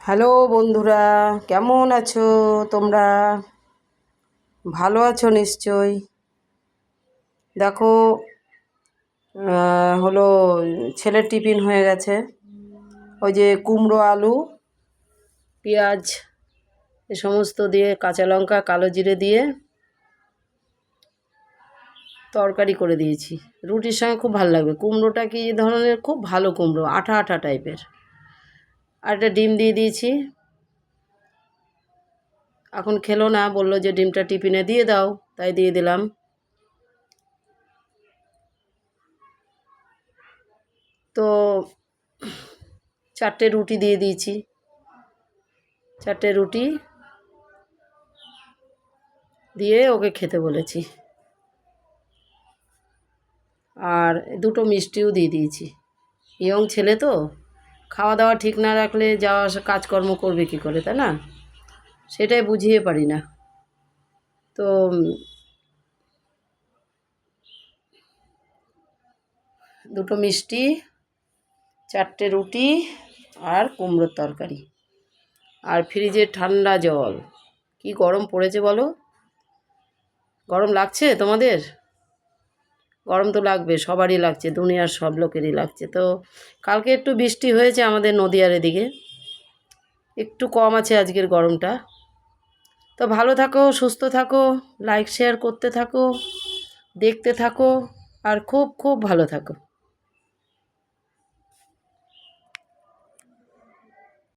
Hello বন্ধুরা, কেমন আছো তোমরা? ভালো আছো নিশ্চয়ই। দেখো, হলো ছেলের টিফিন হয়ে গেছে। ওই যে কুমড়ো, আলু, পেঁয়াজ এ সমস্ত দিয়ে, কাঁচা লঙ্কা, কালো জিরে দিয়ে তরকারি করে দিয়েছি। রুটির সঙ্গে খুব ভালো লাগবে। কুমড়োটা কি ধরনের, খুব ভালো কুমড়ো, আঠা আঠা টাইপের। আর একটা ডিম দিয়ে দিয়েছি। এখন খেলো না, বললো যে ডিমটা টিফিনে দিয়ে দাও, তাই দিয়ে দিলাম। তো 4টে রুটি দিয়ে দিয়েছি। 4টে রুটি দিয়ে ওকে খেতে বলেছি। আর 2টো মিষ্টিও দিয়ে দিয়েছি। ইয়ং ছেলে তো, খাওয়া দাওয়া ঠিক না রাখলে যাওয়া আসা কাজকর্ম করবে কী করে, তাই না? সেটাই বুঝিয়ে পারি না। তো 2টো মিষ্টি, 4টে রুটি আর কুমড়োর তরকারি, আর ফ্রিজে ঠান্ডা জল। কি গরম পড়েছে বলো? গরম লাগছে তোমাদের? গরম তো লাগবে, সবারই লাগছে, দুনিয়ার সব লোকেরই লাগছে। তো কালকে একটু বৃষ্টি হয়েছে আমাদের নদীয়ার এদিকে, একটু কম আছে আজকের গরমটা। তো ভালো থাকো, সুস্থ থাকো, লাইক শেয়ার করতে থাকো, দেখতে থাকো, আর খুব খুব ভালো থাকো।